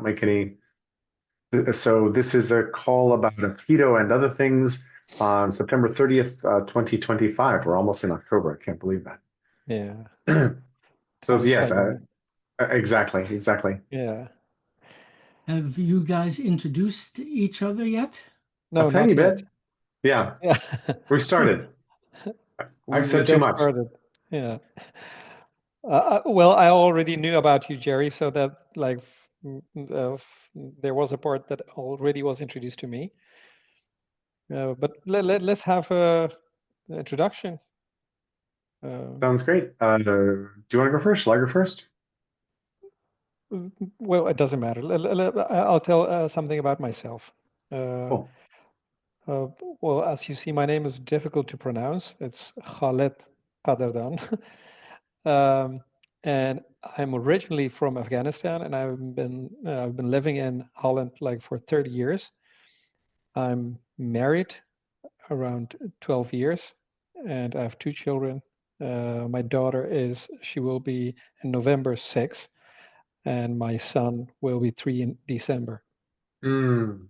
don't make any. So this is a call about Upkido and other things on September 30th, 2025. We're almost in October. I can't believe Yeah. that. So Time yes, flying. exactly, exactly. Yeah. Have you guys introduced each other yet? A No, tiny not yet. bit. Yeah, Yeah. we started. I've We said too just much. started. Yeah. Well, I already knew about you, Jerry, so that like there was a part that already was introduced to me. But let's have a introduction. Sounds great. Do you want to go first? Shall I go first? Well, it doesn't matter. I'll tell something about myself. Uh, Cool. uh, well, as you see, my name is difficult to pronounce. It's Khalid Qadardan. And I'm originally from Afghanistan, and I've been living in Holland like for 30 years. I'm married around 12 years, and I have two children. My daughter she will be in November 6th, and my son will be 3 in December. Mm,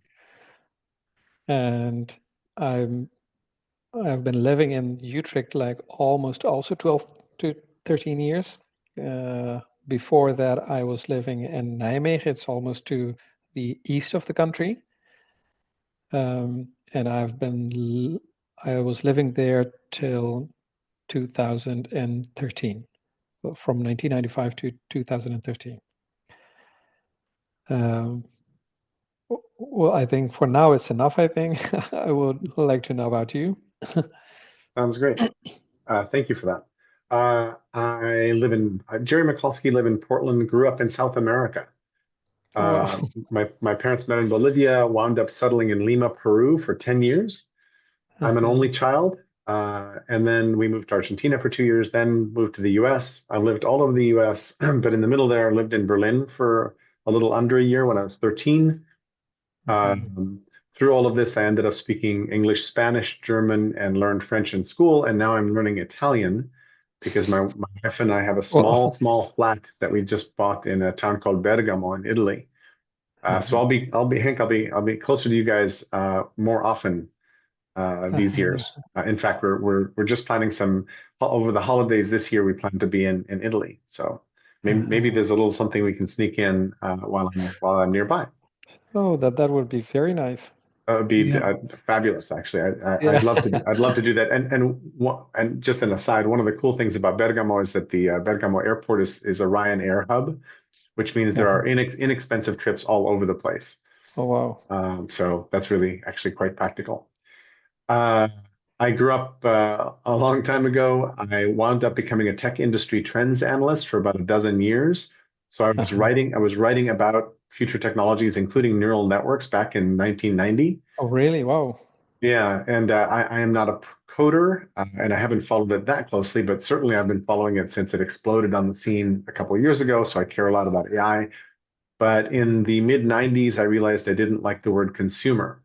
And I'm I've been living in Utrecht like almost also 12 to 13 years. Before that, I was living in Nijmegen. It's almost to the east of the country. And I was living there till 2013, from 1995 to 2013. Um, well, I think for now it's enough, I think. I would like to know about you. sounds great. Thank you for that. Jerry Mikulski, live in Portland, grew up in South America. Oh, wow. My parents met in Bolivia, wound up settling in Lima, Peru for 10 years. I'm an only child. And then we moved to Argentina for 2 years, then moved to the US. I lived all over the US, but in the middle there, I lived in Berlin for a little under a year when I was 13. Through all of this, I ended up speaking English, Spanish, German, and learned French in school. And now I'm learning Italian because my wife and I have a Wow. small flat that we just bought in a town called Bergamo in Italy. So I'll be closer to you guys more often these years. In fact, we're just planning some over the holidays this year. We plan to be in Italy, so maybe there's a little something we can sneak in while I'm nearby. Oh, that would be very nice. That would be Yeah. fabulous, actually. Yeah. I'd love to do that. And just an aside, one of the cool things about Bergamo is that the Bergamo airport is a Ryanair hub, which means there are inexpensive trips all over the place. Oh, wow. So that's really actually quite practical. Uh, I grew up a long time ago. I wound up becoming a tech industry trends analyst for about a dozen years. So I was writing about future technologies, including neural networks back in 1990. Oh, really? Wow. Yeah, and I am not a coder, and I haven't followed it that closely, but certainly I've been following it since it exploded on the scene a couple of years ago. So I care a lot about AI. But in the mid 90s, I realized I didn't like the word consumer.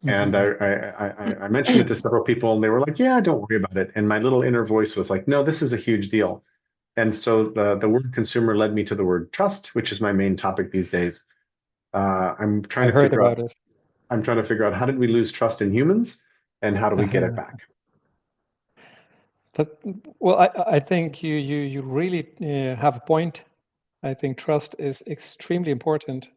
And I mentioned it to several people, and they were like, "Yeah, don't worry about it." And my little inner voice was like, "No, this is a huge deal." And so the word consumer led me to the word trust, which is my main topic these days. I'm trying I to heard figure about out it. I'm trying to figure out how did we lose trust in humans, and how do we get it back? That, well, I think you really have a point. I think trust is extremely important,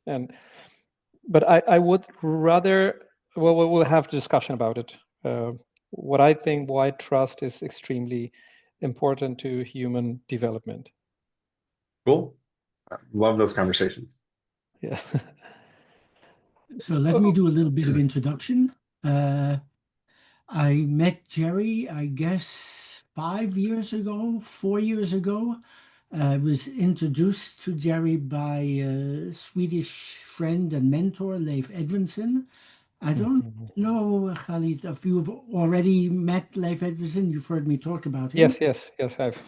but I would rather, well, we'll have a discussion about it. What I think why trust is extremely important to human development. Cool. Love those conversations. Yeah. So let me do a little bit of introduction. Uh, I met Jerry, I guess, 5 years ago, 4 years ago. I was introduced to Jerry by a Swedish friend and mentor, Leif Edvinsson. I don't know, Khalid, if you've already met Leif Edvinsson. You've heard me talk about him. Yes. I've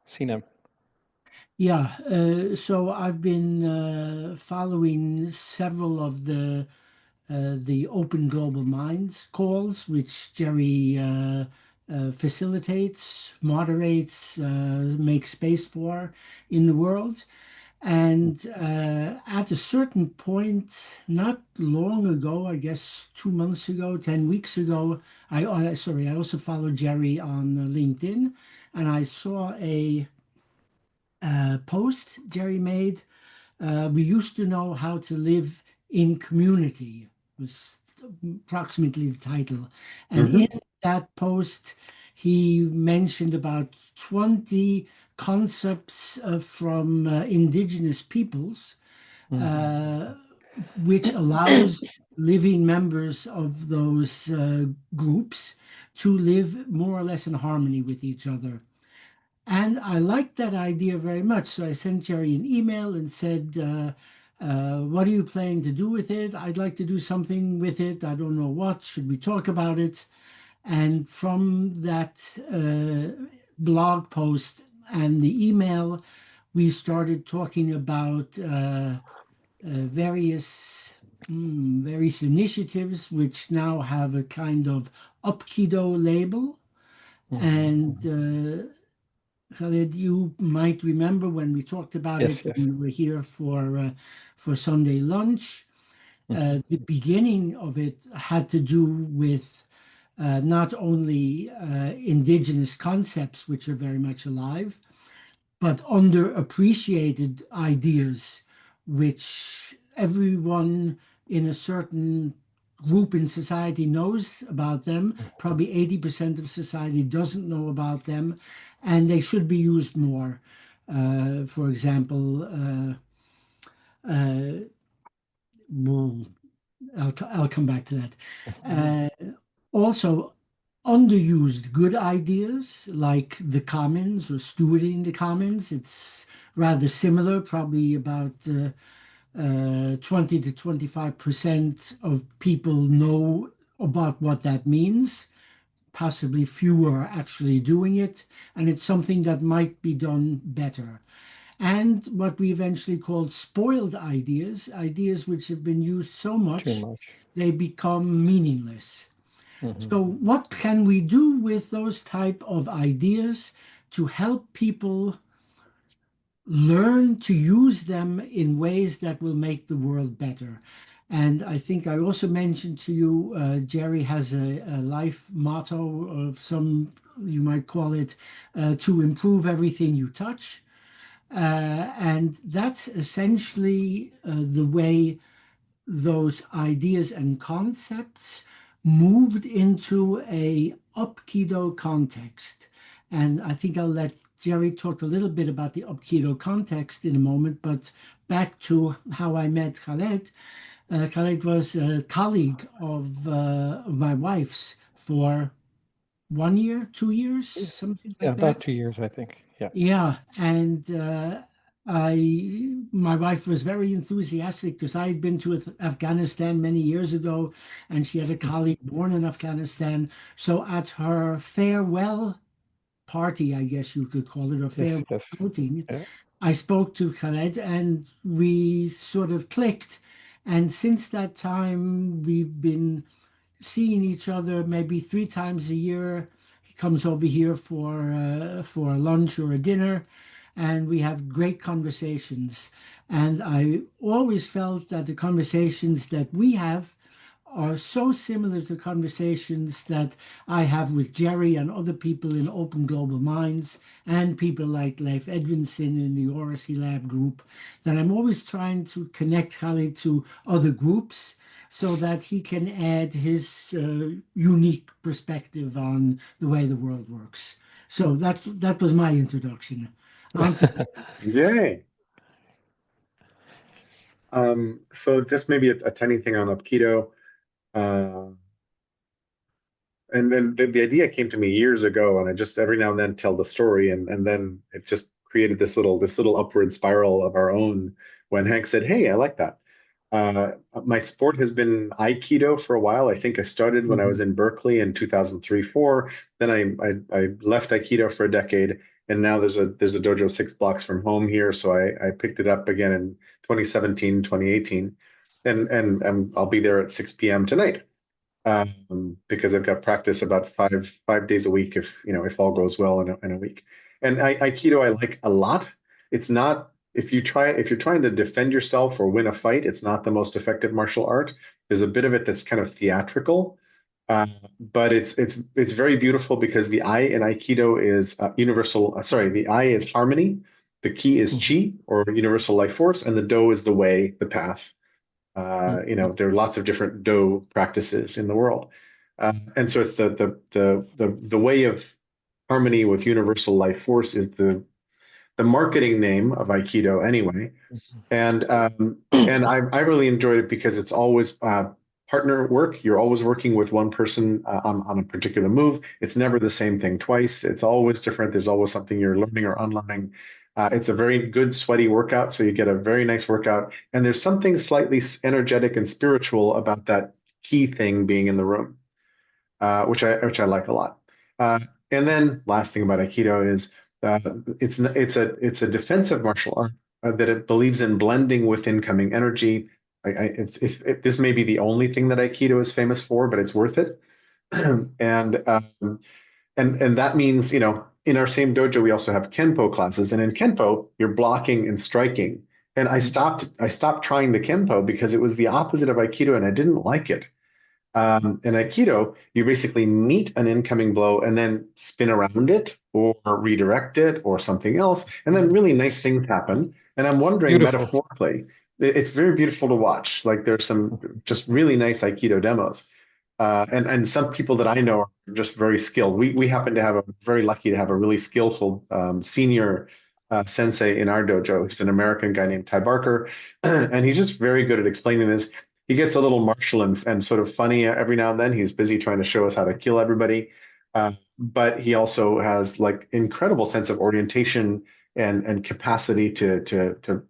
seen him. Yeah, so I've been following several of the Open Global Minds calls, which Jerry facilitates, moderates, makes space for in the world. And at a certain point, not long ago, I guess 2 months ago, 10 weeks ago, I also followed Jerry on LinkedIn, and I saw a post Jerry made. We used to know how to live in community, was approximately the title. And in Hmm. that post, he mentioned about 20 concepts from indigenous peoples, Mhm. uh, which allows living members of those groups to live more or less in harmony with each other. And I liked that idea very much. So I sent Jerry an email and said, what are you planning to do with it? I'd like to do something with it. I don't know what. Should we talk about it? And from that blog post and the email, we started talking about various initiatives which now have a kind of Upkido label. Mhm. And Mhm. Khalid, you might remember when we talked about Yes, it yes. when we were here for Sunday lunch. Mhm. The beginning of it had to do with not only indigenous concepts, which are very much alive, but underappreciated ideas, which everyone in a certain group in society knows about them. Probably 80% of society doesn't know about them, and they should be used more. For example, uh, well, I'll come back to that. Mhm. Also, underused good ideas like the commons or stewarding the commons. It's rather similar, probably about 20 to 25% of people know about what that means. Possibly fewer are actually doing it, and it's something that might be done better. And what we eventually called spoiled ideas, ideas which have been used so Too much much. they become meaningless. Mhm. So what can we do with those type of ideas to help people learn to use them in ways that will make the world better? And I think I also mentioned to you, Jerry has a life motto of some, you might call it, to improve everything you touch. And that's essentially the way those ideas and concepts moved into a Upkido context. And I think I'll let Jerry talk a little bit about the Upkido context in a moment, but back to how I met Khaled. Khaled was a colleague of my wife's for 1 year, 2 years, Yeah, something yeah, like about that. 2 years, I think. Yeah. Yeah, and my wife was very enthusiastic because I had been to Afghanistan many years ago, and she had a colleague born in Afghanistan. So at her farewell party, I guess you could call it, or Yes, farewell yes. outing, Yeah. I spoke to Khaled, and we sort of clicked. And since that time, we've been seeing each other maybe 3 times a year. He comes over here for lunch or a dinner, and we have great conversations. And I always felt that the conversations that we have are so similar to conversations that I have with Jerry and other people in Open Global Minds and people like Leif Edvinson in the Oracy Lab group that I'm always trying to connect Khalid to other groups so that he can add his unique perspective on the way the world works. So that was my introduction. On to Yay. So just maybe a tiny thing on Upkido. Uh, and then the idea came to me years ago, and I just every now and then tell the story, and then it just created this little upward spiral of our own when Hank said, "Hey, I like that." My sport has been Aikido for a while. I think I started when I was Mhm. in Berkeley in 2003, 4. Then I left Aikido for a decade, and now there's a dojo 6 blocks from home here. So I picked it up again in 2017, 2018, and I'll be there at 6 p.m. tonight, because I've got practice about five days a week if all goes well in a week. And Aikido I like a lot. It's not if you're trying to defend yourself or win a fight, it's not the most effective martial art. There's a bit of it that's kind of theatrical, uh, but it's very beautiful because the I in Aikido is universal. Sorry, the I is harmony, the Ki is Mhm. Chi or universal life force, and the Do is the way, the path. Mhm. There are lots of different Do practices in the world, and so it's the way of harmony with universal life force is the marketing name of Aikido anyway. And I really enjoyed it because it's always partner work. You're always working with one person on a particular move. It's never the same thing twice. It's always different. There's always something you're learning or unlearning. It's a very good sweaty workout, so you get a very nice workout. And there's something slightly energetic and spiritual about that key thing being in the room, which I like a lot. Uh, and then last thing about Aikido is uh, it's a defensive martial art that it believes in blending with incoming energy. This may be the only thing that Aikido is famous for, but it's worth it. and and that means in our same dojo we also have Kenpo classes, and in Kenpo you're blocking and striking. And I stopped trying the Kenpo because it was the opposite of Aikido, and I didn't like it. In Aikido, you basically meet an incoming blow and then spin around it or redirect it or something else, and then really nice things happen. And I'm wondering, Beautiful. metaphorically, it's very beautiful to watch. Like there's some just really nice Aikido demos, and some people that I know are just very skilled. We happen to have a very lucky to have a really skillful senior sensei in our dojo. He's an American guy named Ty Barker, and he's just very good at explaining this. He gets a little martial and sort of funny every now and then. He's busy trying to show us how to kill everybody, but he also has like incredible sense of orientation and capacity to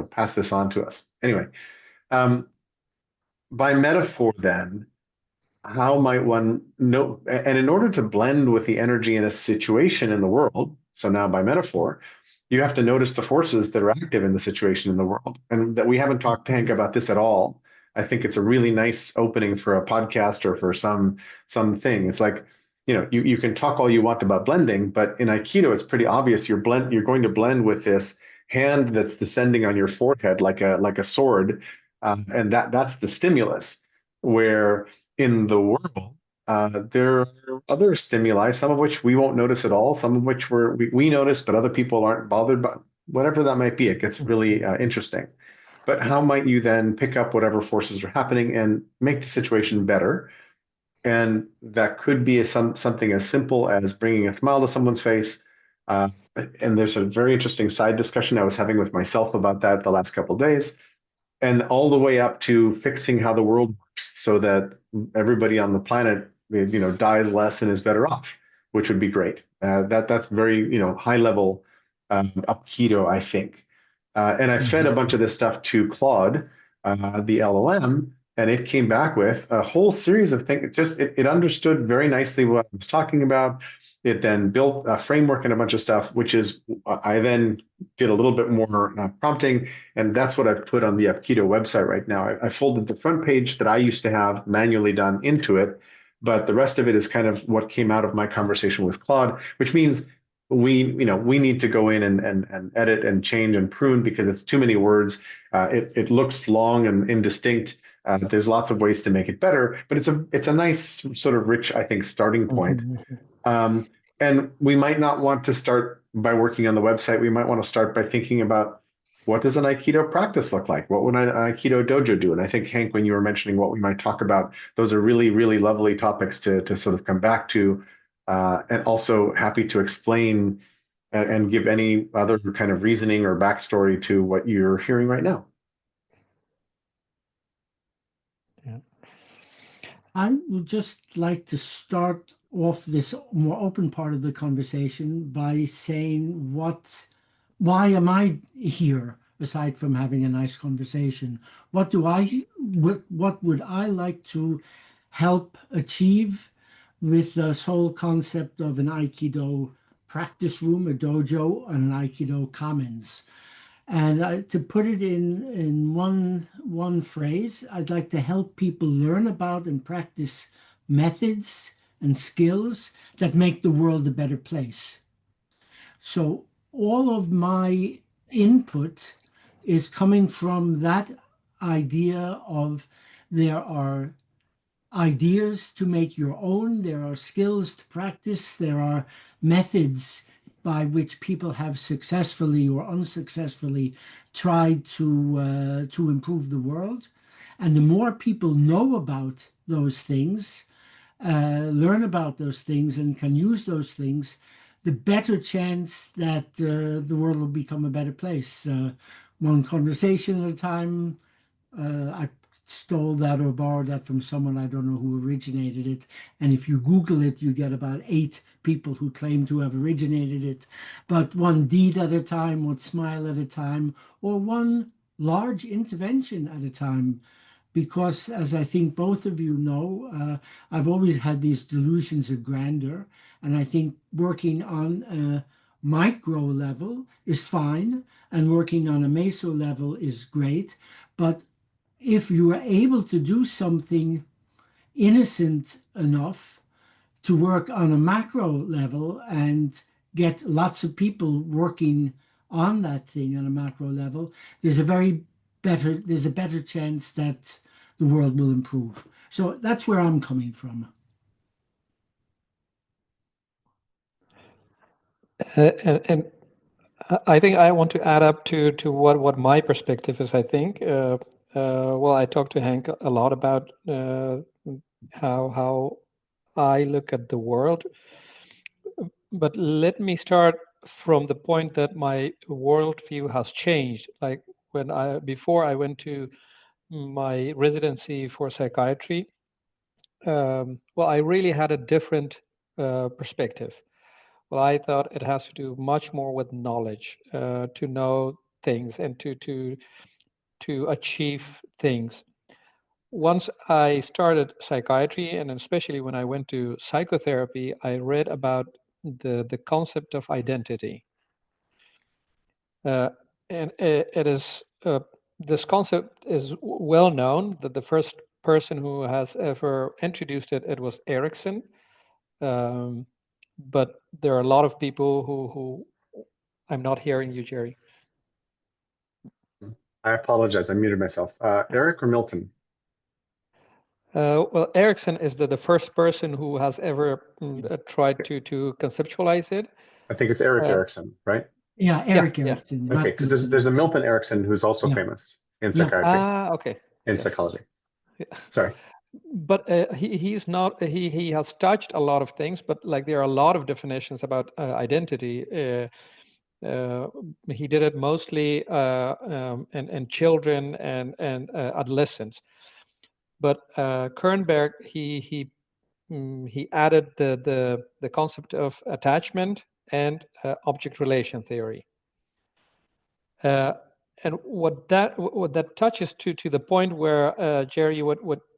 pass this on to us. Anyway, um, by metaphor, then how might one know? And in order to blend with the energy in a situation in the world, so now by metaphor, you have to notice the forces that are active in the situation in the world. And that we haven't talked to Hank about this at all. I think it's a really nice opening for a podcast or for something. It's like, you can talk all you want about blending, but in Aikido, it's pretty obvious you're going to blend with this hand that's descending on your forehead like a sword. And that's the stimulus. Where in the world, there are other stimuli, some of which we won't notice at all, some of which we notice, but other people aren't bothered by. Whatever that might be, it gets really interesting. But how might you then pick up whatever forces are happening and make the situation better? And that could be something as simple as bringing a smile to someone's face. Uh, and there's a very interesting side discussion I was having with myself about that the last couple of days, and all the way up to fixing how the world works so that everybody on the planet dies less and is better off, which would be great. That's very high level Upkido, I think. And I fed a Mhm. bunch of this stuff to Claude, the LLM, and it came back with a whole series of things. It understood very nicely what I was talking about. It then built a framework and a bunch of stuff, which is I then did a little bit more prompting, and that's what I've put on the Upkido website right now. I folded the front page that I used to have manually done into it, but the rest of it is kind of what came out of my conversation with Claude, which means we need to go in and edit and change and prune because it's too many words. It looks long and indistinct. There's lots of ways to make it better, but it's a nice sort of rich, I think, starting point. Mhm. um, and we might not want to start by working on the website. We might want to start by thinking about what does an Aikido practice look like? What would an Aikido dojo do? And I think, Hank, when you were mentioning what we might talk about, those are really, really lovely topics to sort of come back to, and also happy to explain and give any other kind of reasoning or backstory to what you're hearing right now. Yeah. I would just like to start off this more open part of the conversation by saying why am I here aside from having a nice conversation? What would I like to help achieve with this whole concept of an Aikido practice room, a dojo, and an Aikido commons? And to put it in one phrase, I'd like to help people learn about and practice methods and skills that make the world a better place. So all of my input is coming from that idea of there are ideas to make your own, there are skills to practice, there are methods by which people have successfully or unsuccessfully tried to improve the world. And the more people know about those things, learn about those things, and can use those things, the better chance that the world will become a better place. One conversation at a time. I stole that or borrowed that from someone, I don't know who originated it. And if you Google it, you get about 8 people who claim to have originated it. But one deed at a time, one smile at a time, or one large intervention at a time. Because, as I think both of you know, I've always had these delusions of grandeur. And I think working on a micro level is fine, and working on a meso level is great. But if you are able to do something innocent enough to work on a macro level and get lots of people working on that thing on a macro level, there's a better chance that the world will improve. So that's where I'm coming from. And I think I want to add up to what my perspective is. I think well, I talked to Hank a lot about how I look at the world, but let me start from the point that my worldview has changed. Like before I went to my residency for psychiatry, well, I really had a different perspective. Well, I thought it has to do much more with knowledge, to know things and to achieve things. Once I started psychiatry, and especially when I went to psychotherapy, I read about the concept of identity. And it is this concept is well known. That the first person who has ever introduced it was Erickson. But there are a lot of people who I'm not hearing you, Jerry. I apologize. I muted myself. Eric or Milton? Well, Erickson is the first person who has ever tried to conceptualize it. I think it's Eric Erickson, right? Yeah, Eric Yeah. Erickson. Okay, because there's a Milton Erickson who's also Yeah. famous in Yeah. psychiatry, Okay. in Yes. psychology. Yeah. Sorry. But he's not. He has touched a lot of things, but like there are a lot of definitions about identity. He did it mostly in children and adolescents. But Kernberg, he added the concept of attachment and object relation theory. And what that touches to the point where Jerry,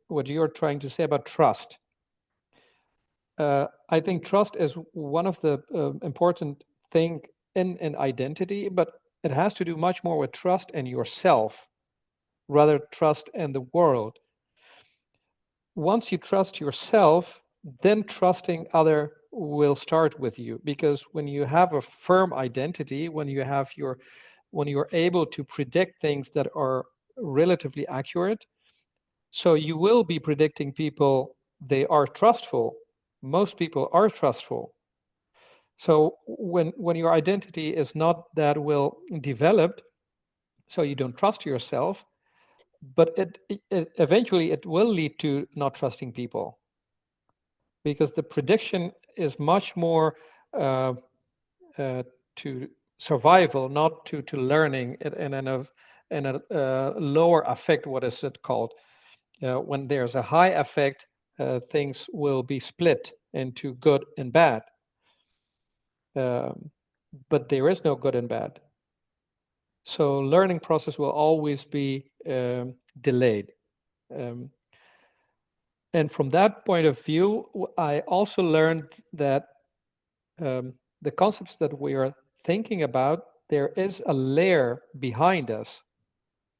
what you're trying to say about trust. I think trust is one of the important thing in identity, but it has to do much more with trust in yourself, rather trust in the world. Once you trust yourself, then trusting other will start with you, because when you have a firm identity, when you're able to predict things that are relatively accurate, so you will be predicting people, they are trustful. Most people are trustful. So when your identity is not that well developed, so you don't trust yourself, but it eventually it will lead to not trusting people, because the prediction is much more to survival, not to learning, and in a lower affect. What is it called? When there's a high affect, things will be split into good and bad. But there is no good and bad. So learning process will always be delayed. And from that point of view, I also learned that the concepts that we are thinking about, there is a layer behind us.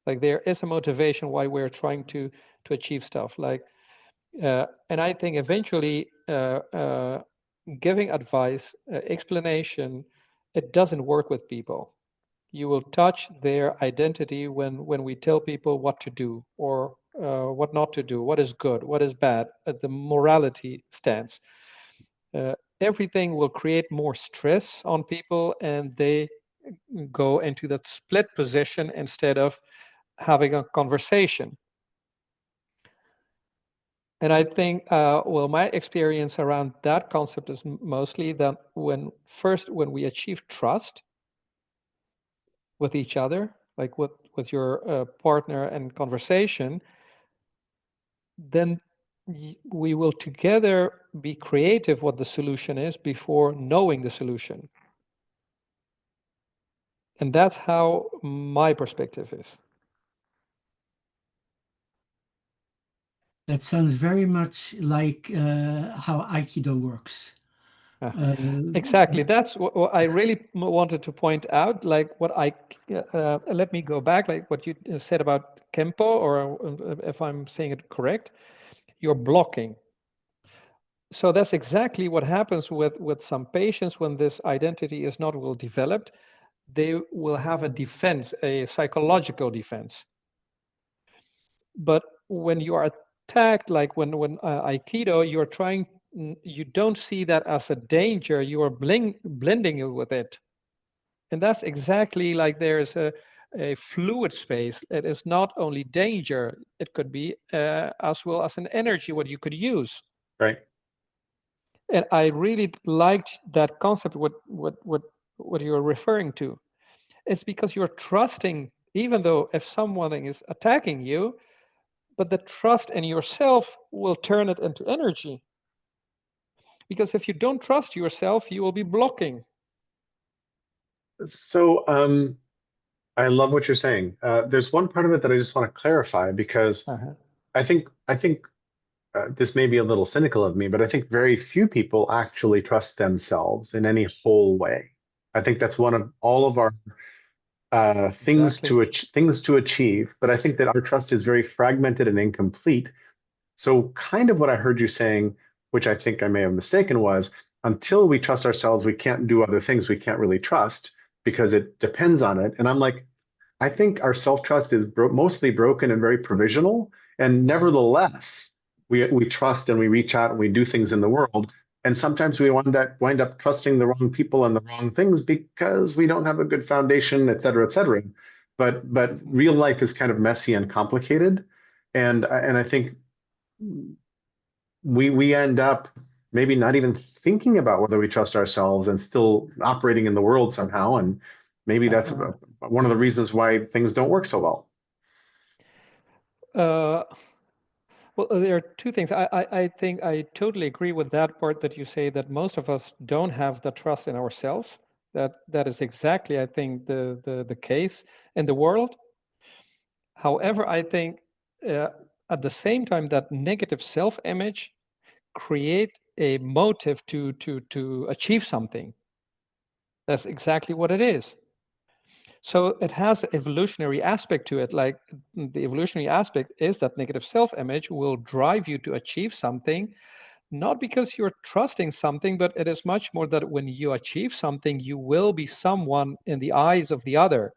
Like there is a motivation why we're trying to achieve stuff. Like, and I think eventually giving advice, explanation, it doesn't work with people. You will touch their identity when we tell people what to do or what not to do, what is good, what is bad, the morality stance. Everything will create more stress on people, and they go into that split position instead of having a conversation. And I think, well, my experience around that concept is mostly that when we achieve trust with each other, like with your partner and conversation, then we will together be creative what the solution is before knowing the solution. And that's how my perspective is. That sounds very much like how Aikido works. Exactly. That's what I really wanted to point out. Like what let me go back, like what you said about Kempo, or if I'm saying it correct, you're blocking. So that's exactly what happens with some patients when this identity is not well developed. They will have a defense, a psychological defense. But when you are attacked, like when Aikido, you're trying, you don't see that as a danger, you are blending it with it. And that's exactly like there's a fluid space. It is not only danger, it could be as well as an energy, what you could use. Right. And I really liked that concept, what you're referring to. It's because you're trusting, even though if someone is attacking you, but the trust in yourself will turn it into energy. Because if you don't trust yourself, you will be blocking. So I love what you're saying. There's one part of it that I just want to clarify because I think this may be a little cynical of me, but I think very few people actually trust themselves in any whole way. I think that's one of all of our Exactly. things to achieve, but I think that our trust is very fragmented and incomplete. So, kind of what I heard you saying, which I think I may have mistaken, was until we trust ourselves, we can't do other things we can't really trust because it depends on it. And I'm like, I think our self-trust is mostly broken and very provisional. And nevertheless, we trust and we reach out and we do things in the world. And sometimes we wind up trusting the wrong people and the wrong things because we don't have a good foundation, et cetera, et cetera. But real life is kind of messy and complicated. And I think we end up maybe not even thinking about whether we trust ourselves and still operating in the world somehow. And maybe that's one of the reasons why things don't work so well. Well, there are two things. I think I totally agree with that part that you say that most of us don't have the trust in ourselves. That is exactly, I think, the case in the world. However, I think at the same time that negative self-image create a motive to achieve something. That's exactly what it is. So it has an evolutionary aspect to it. Like the evolutionary aspect is that negative self-image will drive you to achieve something, not because you're trusting something, but it is much more that when you achieve something, you will be someone in the eyes of the other.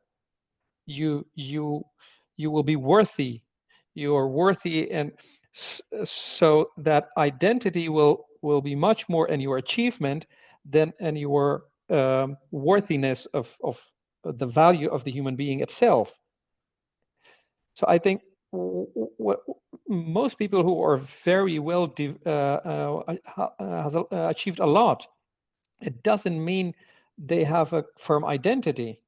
You will be worthy. You are worthy, and so that identity will be much more in your achievement than in your worthiness of the value of the human being itself. So I think what most people who are very well has achieved a lot, it doesn't mean they have a firm identity.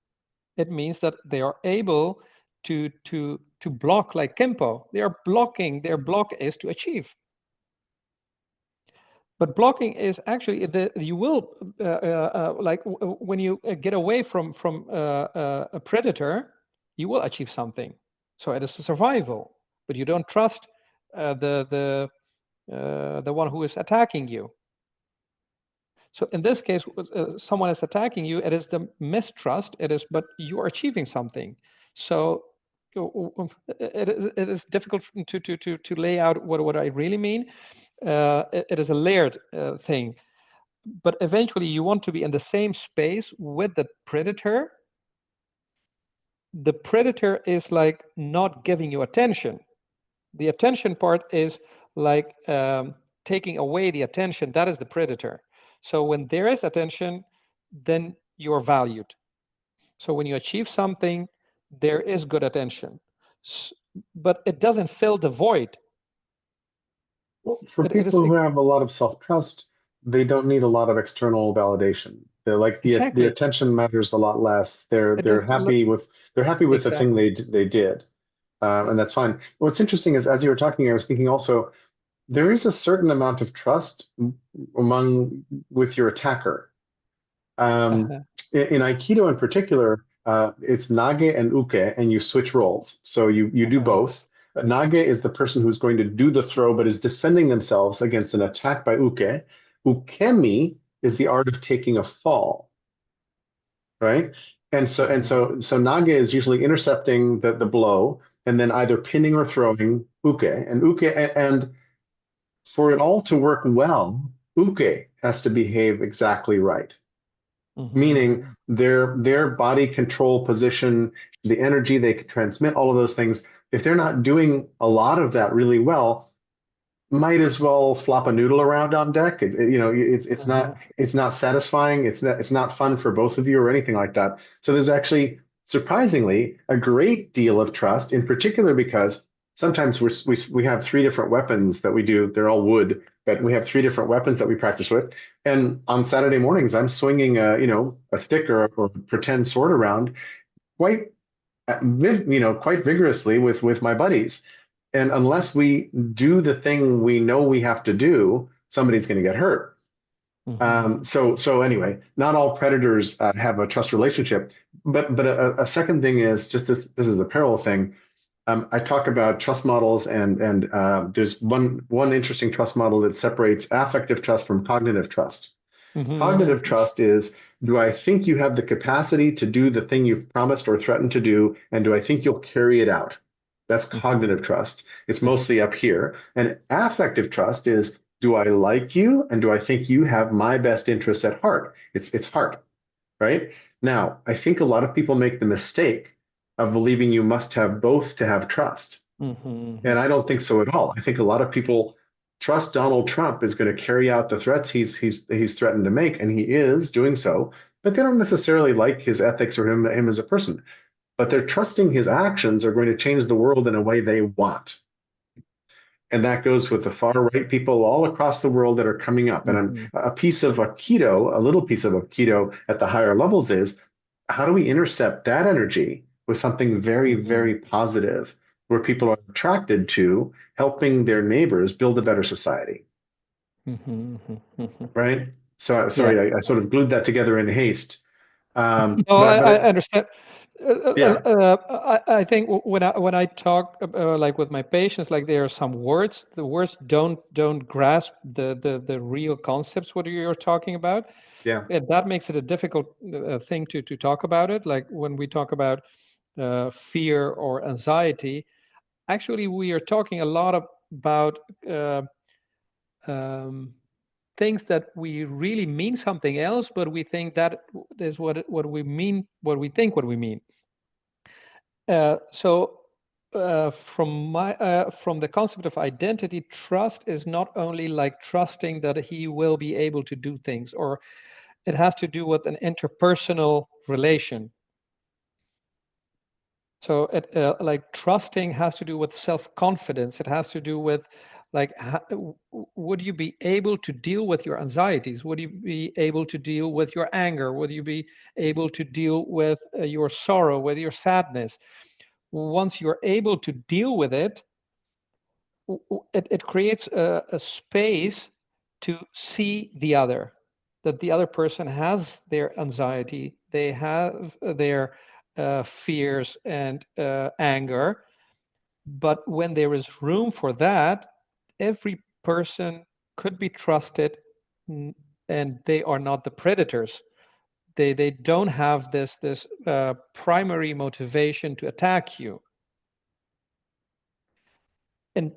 It means that they are able to block, like Kempo. They are blocking. Their block is to achieve. But blocking is actually you will like when you get away from a predator, you will achieve something. So it is a survival, but you don't trust the one who is attacking you. So in this case, someone is attacking you. It is the mistrust. It is, but you are achieving something. So it is difficult to lay out what I really mean. It is a layered thing, but eventually you want to be in the same space with the predator the predator is like not giving you attention. The attention part is like taking away the attention. That is the predator. So when there is attention, then you're valued. So when you achieve something, there is good attention, but it doesn't fill the void. Well, for It is people who have a lot of self-trust, they don't need a lot of external validation. They're like the exactly. attention matters a lot less. They're It they're does, happy with the thing exactly. they did, and that's fine. What's interesting is as you were talking, I was thinking also there is a certain amount of trust among with your attacker. Um, Uh-huh. in Aikido in particular, it's Nage and Uke, and you switch roles. So you do Uh-huh. both. Nage is the person who's going to do the throw, but is defending themselves against an attack by Uke. Ukemi is the art of taking a fall, right? And so Nage is usually intercepting the blow and then either pinning or throwing Uke. And for it all to work well, Uke has to behave exactly right, meaning Mm-hmm. their body control position, the energy they can transmit, all of those things. If they're not doing a lot of that really well, might as well flop a noodle around on deck. Uh-huh. It's not satisfying. It's not fun for both of you or anything like that. So there's actually surprisingly a great deal of trust, in particular because sometimes we have three different weapons that we do. They're all wood, but we have three different weapons that we practice with. And on Saturday mornings, I'm swinging a stick or pretend sword around quite quite vigorously with my buddies. And unless we do the thing we know we have to do, somebody's going to get hurt. Mm-hmm. So anyway, not all predators have a trust relationship. But a second thing is just this is a parallel thing. I talk about trust models, and there's one interesting trust model that separates affective trust from cognitive trust. Mm-hmm. Cognitive trust is, do I think you have the capacity to do the thing you've promised or threatened to do? And do I think you'll carry it out? That's Mm-hmm. cognitive trust. It's mostly up here. And affective trust is, do I like you? And do I think you have my best interests at heart? It's heart, right? Now, I think a lot of people make the mistake of believing you must have both to have trust. Mm-hmm. And I don't think so at all. I think a lot of people trust Donald Trump is going to carry out the threats he's threatened to make, and he is doing so. But they don't necessarily like his ethics or him as a person. But they're trusting his actions are going to change the world in a way they want. And that goes with the far right people all across the world that are coming up. And Mm-hmm. a piece of Aikido, a little piece of Aikido at the higher levels is how do we intercept that energy with something very, Mm-hmm. very positive where people are attracted to helping their neighbors build a better society, Mm-hmm. Mm-hmm. right? So Yeah. sorry, I sort of glued that together in haste. No, I But understand. yeah, I think when I talk like with my patients, like there are some words. The words don't grasp the real concepts what you're talking about, yeah, and that makes it a difficult thing to talk about it. Like when we talk about fear or anxiety, actually we are talking a lot about um, things that we really mean something else, but we think that is what we mean, what we think what we mean. So from the concept of identity, trust is not only like trusting that he will be able to do things, or it has to do with an interpersonal relation. So it like trusting has to do with self-confidence. It has to do with like would you be able to deal with your anxieties? Would you be able to deal with your anger? Would you be able to deal with your sorrow, with your sadness? Once you're able to deal with it, it creates a space to see the other, that the other person has their anxiety, they have their fears and anger. But when there is room for that, every person could be trusted, and they are not the predators. They don't have this primary motivation to attack you. And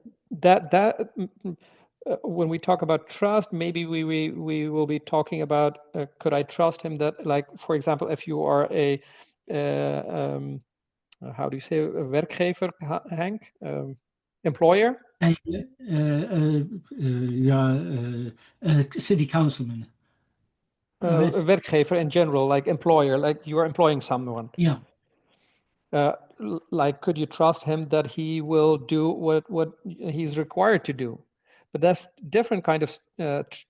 when we talk about trust, maybe we will be talking about could I trust him, that like for example if you are a uh, um, how do you say werkgever, Henk? Employer? City councilman. Werkgever in general, like employer, like you are employing someone. Yeah. Like, could you trust him that he will do what he's required to do? But that's different kind of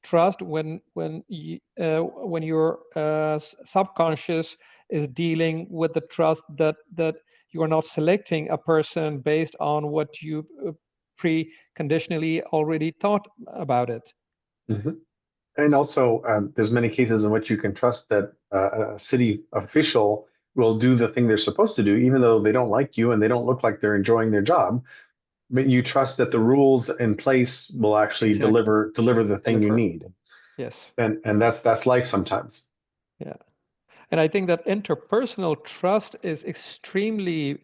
trust when your subconscious is dealing with the trust that you are not selecting a person based on what you preconditionally already thought about it. Mhm. And also, there's many cases in which you can trust that a city official will do the thing they're supposed to do, even though they don't like you and they don't look like they're enjoying their job. But you trust that the rules in place will actually Exactly. deliver the thing you need. Yes. And that's life sometimes. Yeah. And I think that interpersonal trust is extremely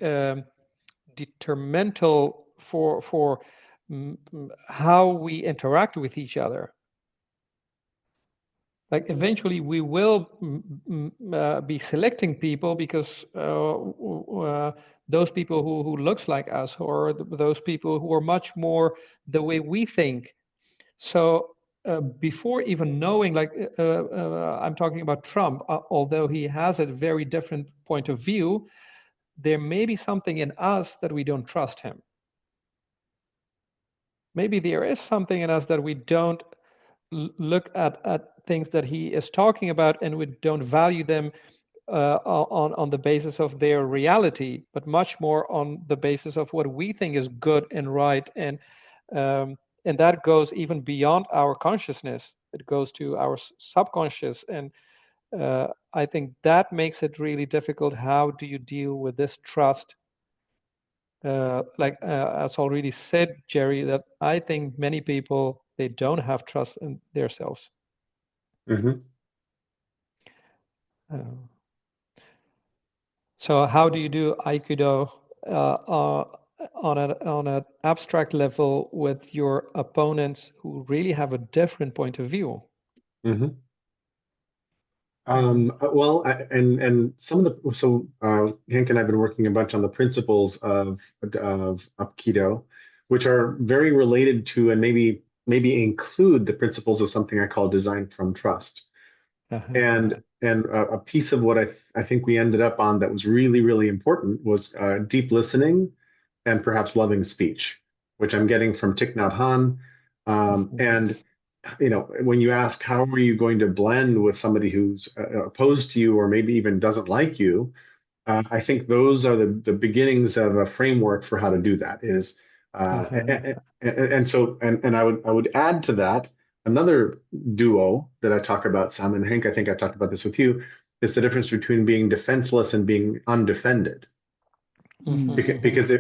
detrimental for how we interact with each other. Like eventually we will be selecting people because those people who looks like us, or those people who are much more the way we think. So before even knowing, like I'm talking about Trump, although he has a very different point of view, there may be something in us that we don't trust him. Maybe there is something in us that we don't look at things that he is talking about, and we don't value them on the basis of their reality, but much more on the basis of what we think is good and right, and that goes even beyond our consciousness. It goes to our subconscious, and I think that makes it really difficult. How do you deal with this trust? As already said, Jerry, that I think many people, they don't have trust in themselves. Mm-hmm. So how do you do Aikido on an abstract level with your opponents who really have a different point of view? Mm-hmm. Well, and some of the Hank and I've been working a bunch on the principles of Upkido, which are very related to and maybe include the principles of something I call design from trust. And a piece of what I think we ended up on that was really important was deep listening and perhaps loving speech, which I'm getting from Thich Nhat Hanh. And when you ask how are you going to blend with somebody who's opposed to you or maybe even doesn't like you, I think those are the beginnings of a framework for how to do that. And I would add to that another duo that I talk about, Sam and Hank. I think I talked about this with you. Is the difference between being defenseless and being undefended. Because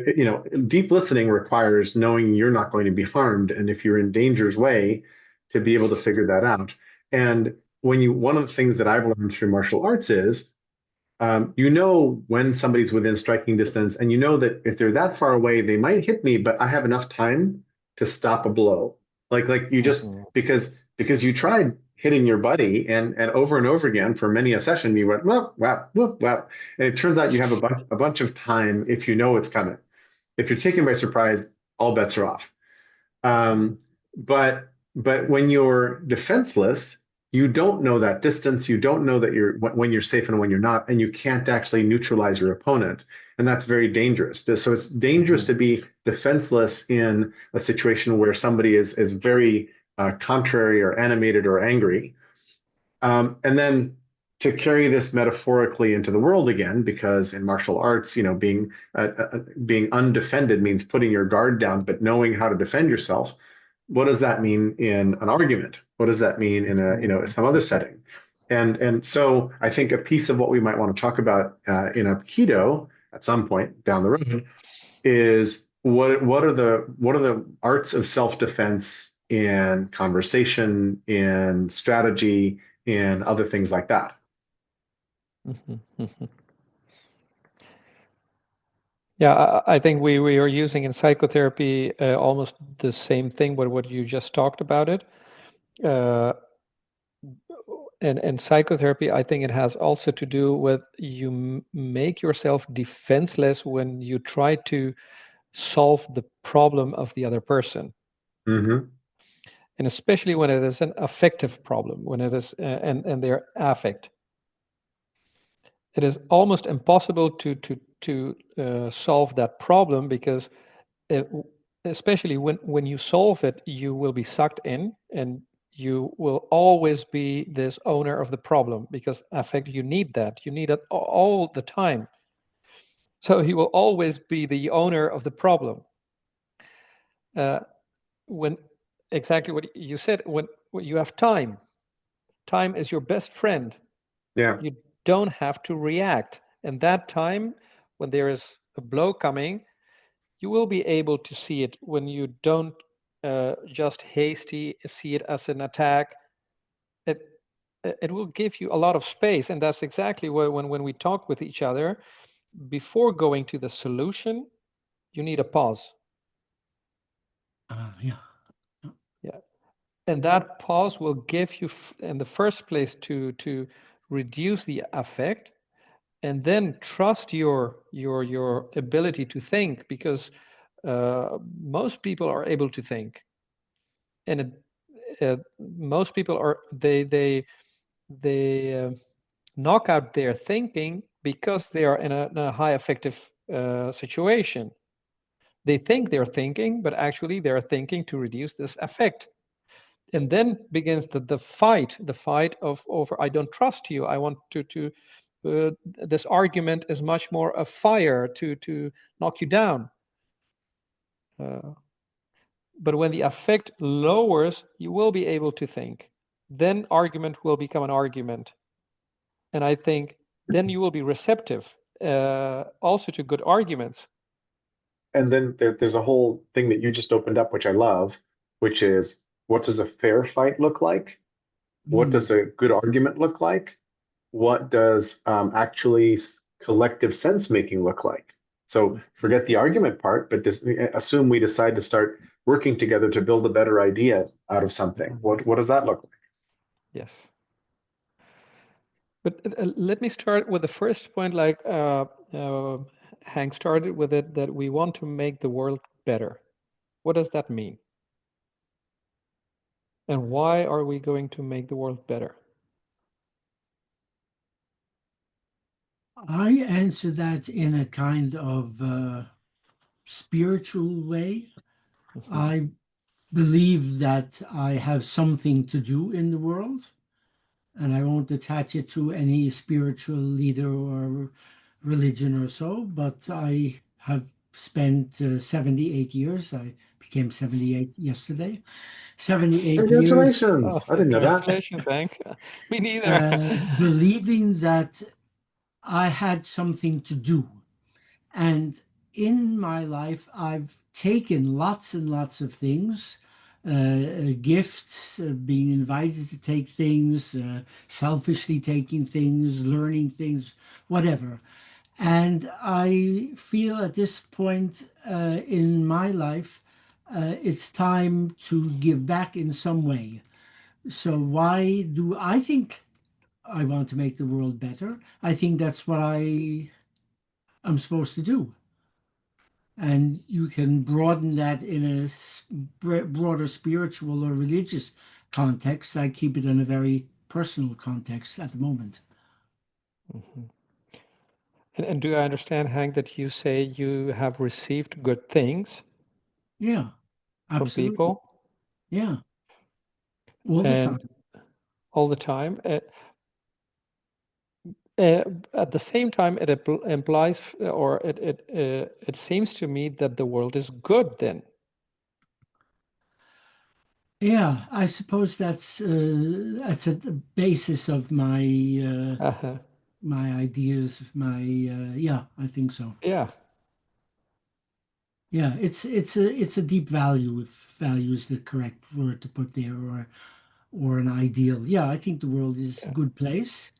deep listening requires knowing you're not going to be harmed, and if you're in danger's way, to be able to figure that out. And one of the things that I've learned through martial arts is, when somebody's within striking distance, and you know that if they're that far away, they might hit me, but I have enough time to stop a blow. Like you just because you tried hitting your buddy and over again for many a session, you went whoop whap whoop whap, and it turns out you have a bunch of time if you know it's coming. If you're taken by surprise, all bets are off. But when you're defenseless, you don't know that distance. You don't know that when you're safe and when you're not, and you can't actually neutralize your opponent, and that's very dangerous. So it's dangerous to be defenseless in a situation where somebody is very contrary or animated or angry, and then to carry this metaphorically into the world again, because in martial arts, being undefended means putting your guard down, but knowing how to defend yourself. What does that mean in an argument? What does that mean in some other setting? And so I think a piece of what we might want to talk about in Aikido at some point down the road is what are the arts of self-defense in conversation, in strategy, in other things like that. Yeah, I think we are using in psychotherapy almost the same thing, but what you just talked about it. and psychotherapy, I think it has also to do with you make yourself defenseless when you try to solve the problem of the other person. Mm-hmm. And especially when it is an affective problem, when it is, and their affect. It is almost impossible to solve that problem because it, especially when you solve it, you will be sucked in and you will always be this owner of the problem because affect, you need that. You need it all the time. So he will always be the owner of the problem. Uh, when exactly what you said, when you have time, time is your best friend. Yeah. You don't have to react. And that time, when there is a blow coming, you will be able to see it when you don't just hasty see it as an attack. It it will give you a lot of space, and that's exactly why when we talk with each other, before going to the solution, you need a pause. Yeah. Yeah, and that pause will give you, in the first place, to reduce the affect, and then trust your ability to think, because most people are able to think, and most people are they knock out their thinking because they are in a high affective situation. They think they're thinking, but actually they're thinking to reduce this affect. And then begins the fight of over, I don't trust you. I want to this argument is much more a fire to knock you down. Uh, but when the affect lowers, you will be able to think. Then argument will become an argument. And I think then you will be receptive also to good arguments. And then there's a whole thing that you just opened up, which I love, which is, what does a fair fight look like? What Mm. does a good argument look like? What does actually collective sense making look like? So forget the argument part, but assume we decide to start working together to build a better idea out of something. What does that look like? Yes. But let me start with the first point, like Hank started with it, that we want to make the world better. What does that mean? And why are we going to make the world better? I answer that in a kind of spiritual way. Mhm. I believe that I have something to do in the world, and I won't attach it to any spiritual leader or religion or so, but I have spent 78 years. I became 78 yesterday. 78 years Oh, Congratulations. I didn't know that. congratulations, Hank. Me neither. believing that I had something to do. And in my life, I've taken lots and lots of things, gifts, being invited to take things, selfishly taking things, learning things, whatever. And I feel at this point in my life, it's time to give back in some way. So, why do I think I want to make the world better? I think that's what I'm supposed to do. And you can broaden that in a broader spiritual or religious context. I keep it in a very personal context at the moment. Mhm. And do I understand, Hank, that you say you have received good things Yeah, from absolutely. people Yeah, all the and time. all the time? At the same time, it implies, or it seems to me that the world is good then. Yeah, I suppose that's at the basis of Uh-huh. my ideas, my yeah, I think so. Yeah. Yeah, it's a deep value, if value is the correct word to put there, or an ideal. Yeah, I think the world is a Yeah. good place.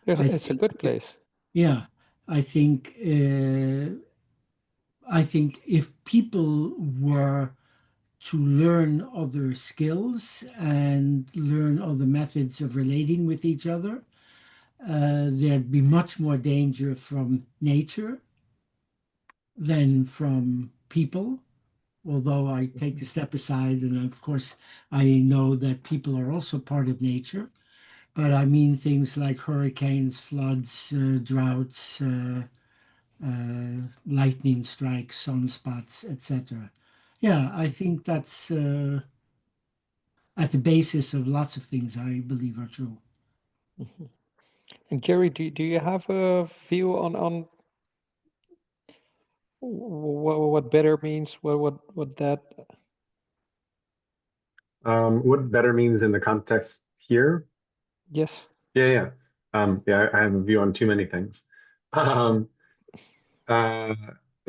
I It's a think, good place. yeah, I think I think if people were to learn other skills and learn other methods of relating with each other. There'd be much more danger from nature than from people, although I take the step aside, and of course, I know that people are also part of nature. But I mean things like hurricanes, floods, droughts, lightning strikes, sunspots, etc. Yeah, I think that's at the basis of lots of things I believe are true. Mhm. And Jerry, do you have a view on what better means? What that? What better means in the context here? Yes. Yeah. Yeah, I have a view on too many things. Um, uh,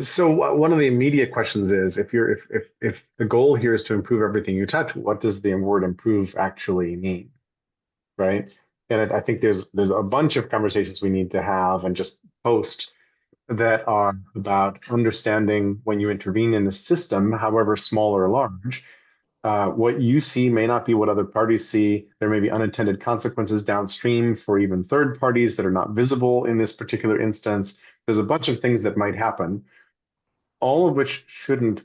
so one of the immediate questions is if the goal here is to improve everything you touch, what does the word improve actually mean, right? And I think there's a bunch of conversations we need to have and just post that are about understanding when you intervene in the system, however small or large, what you see may not be what other parties see. There may be unintended consequences downstream for even third parties that are not visible in this particular instance. There's a bunch of things that might happen, all of which shouldn't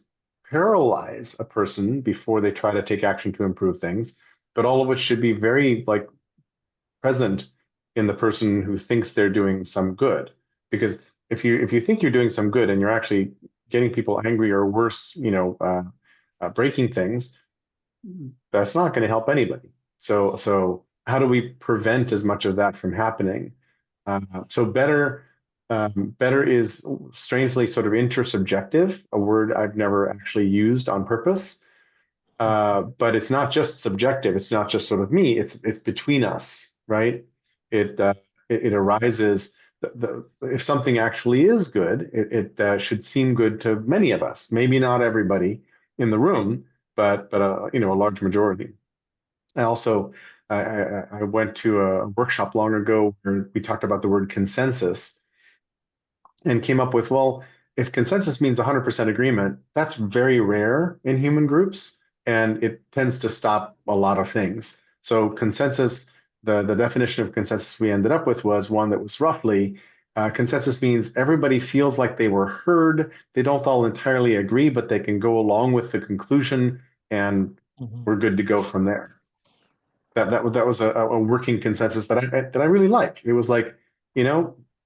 paralyze a person before they try to take action to improve things, but all of which should be very like present in the person who thinks they're doing some good. Because if you think you're doing some good and you're actually getting people angry or worse, breaking things, that's not going to help anybody. So how do we prevent as much of that from happening? So better is strangely sort of intersubjective, a word I've never actually used on purpose. But it's not just subjective. It's not just sort of me. It's between us, right? It it arises. If something actually is good, it should seem good to many of us. Maybe not everybody in the room, but a large majority. I also I went to a workshop long ago where we talked about the word consensus and came up with, well, if consensus means 100% agreement, that's very rare in human groups, and it tends to stop a lot of things. So consensus, the definition of consensus we ended up with was one that was roughly consensus means everybody feels like they were heard. They don't all entirely agree, but they can go along with the conclusion, and Mhm. we're good to go from there. That was a working consensus that I really like. It was like,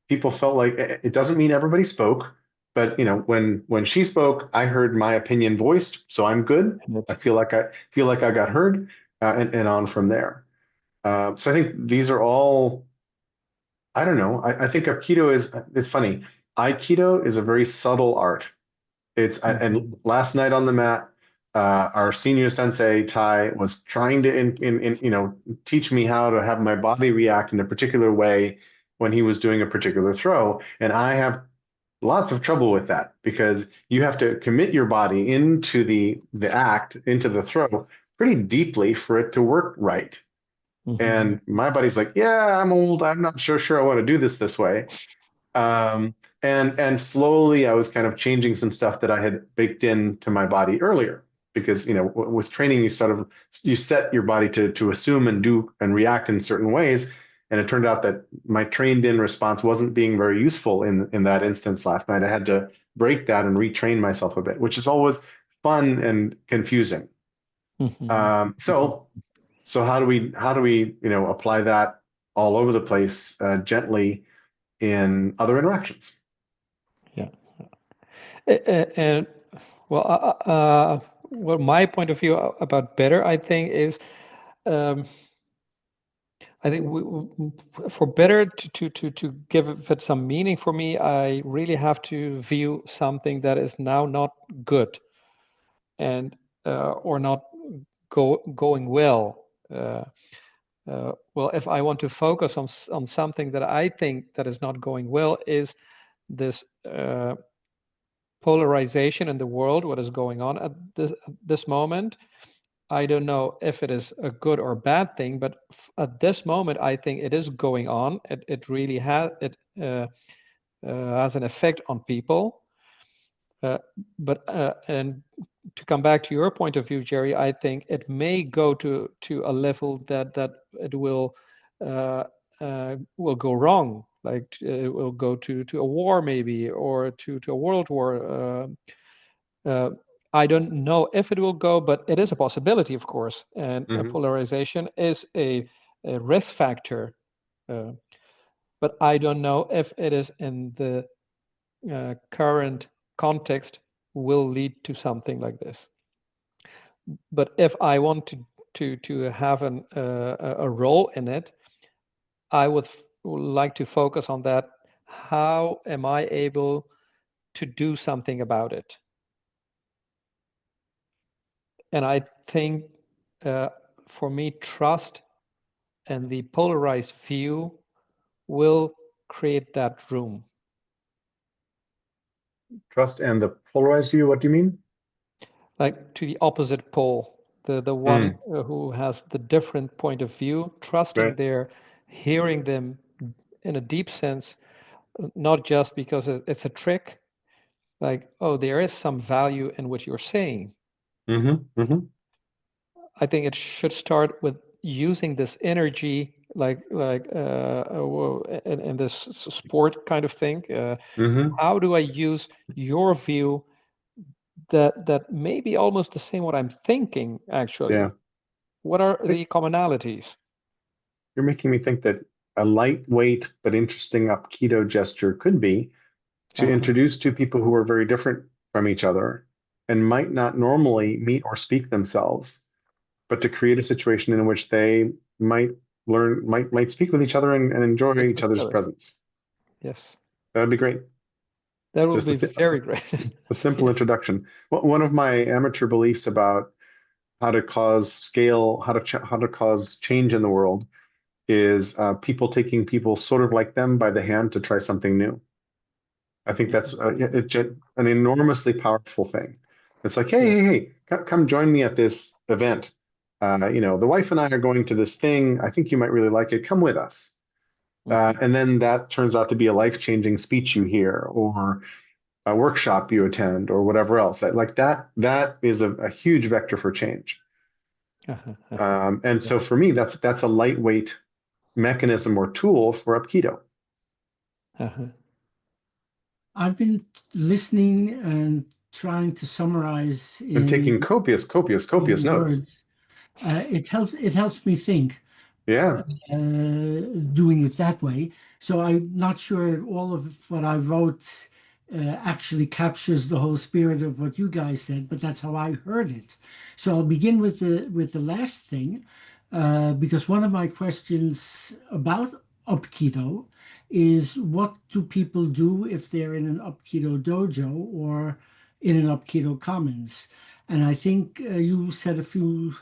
people felt like it doesn't mean everybody spoke, but when she spoke, I heard my opinion voiced, so I'm good. I feel like I got heard, and on from there. So I think these are all, I don't know. I think Aikido it's funny. Aikido is a very subtle art. And last night on the mat, our senior sensei Tai was trying to teach me how to have my body react in a particular way when he was doing a particular throw, and I have lots of trouble with that because you have to commit your body into the act, into the throw pretty deeply for it to work right. And my body's like, yeah, I'm old. I'm not sure I want to do this way. Um, and slowly I was kind of changing some stuff that I had baked into my body earlier because with training you set your body to assume and do and react in certain ways, and it turned out that my trained in response wasn't being very useful in that instance last night. I had to break that and retrain myself a bit, which is always fun and confusing. So how do we apply that all over the place, gently in other interactions? Yeah. And well, well, my point of view about better, I think, is um, I think for better to give it some meaning for me, I really have to view something that is now not good and or not going well. Well, if I want to focus on something that I think that is not going well, is this polarization in the world, what is going on at this moment. I don't know if it is a good or bad thing, but at this moment, I think it is going on. It really has an effect on people. But and to come back to your point of view, Jerry, I think it may go to a level that it will go wrong, like it will go to a war maybe, or to a world war. I don't know if it will go, but it is a possibility, of course. And polarization is a risk factor, but I don't know if it is in the current context will lead to something like this. But if I want to have a role in it, I would like to focus on that. How am I able to do something about it? And I think for me, trust and the polarized view will create that room. Trust and the polarized view, what do you mean? Like to the opposite pole, the one who has the different point of view, trusting Right. hearing them in a deep sense, not just because it's a trick, like, oh, there is some value in what you're saying. I think it should start with using this energy, like in this sport kind of thing. How do I use your view that may be almost the same what I'm thinking, actually? Yeah. What are the commonalities? You're making me think that a lightweight but interesting Upkido gesture could be to introduce two people who are very different from each other and might not normally meet or speak themselves, but to create a situation in which they might speak with each other and enjoy each other's presence. Yes. That'd be great. That would be very great. A simple introduction. Well, one of my amateur beliefs about how to cause scale, how to cause change in the world is people taking people sort of like them by the hand to try something new. I think that's an enormously powerful thing. It's like, hey, come join me at this event. The wife and I are going to this thing. I think you might really like it. Come with us. And then that turns out to be a life-changing speech you hear, or a workshop you attend, or whatever else. That is a huge vector for change. And so for me, that's a lightweight mechanism or tool for Upkido. I've been listening and trying to summarize And taking in copious notes. words. It helps me think. Yeah. Doing it that way. So I'm not sure all of what I wrote actually captures the whole spirit of what you guys said, but that's how I heard it. So I'll begin with the last thing, because one of my questions about Upkido is, what do people do if they're in an Upkido dojo or in an Upkido commons? And I think you said a few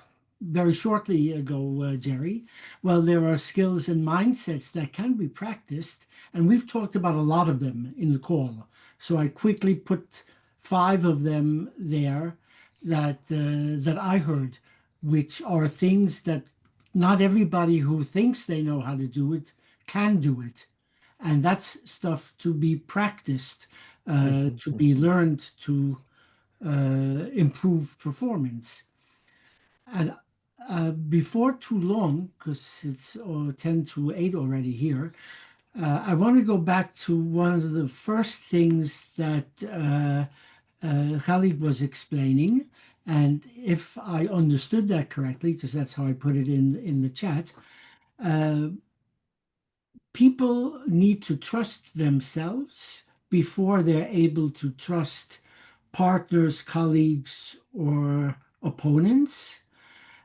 very shortly ago, Jerry. Well, there are skills and mindsets that can be practiced, and we've talked about a lot of them in the call. So I quickly put 5 of them there that I heard, which are things that not everybody who thinks they know how to do it can do it. And that's stuff to be practiced, to be learned to improve performance. And before too long, because it's 10 to 8 already here, I want to go back to one of the first things that Khalid was explaining. And if I understood that correctly, because that's how I put it in the chat, people need to trust themselves before they're able to trust partners, colleagues, or opponents.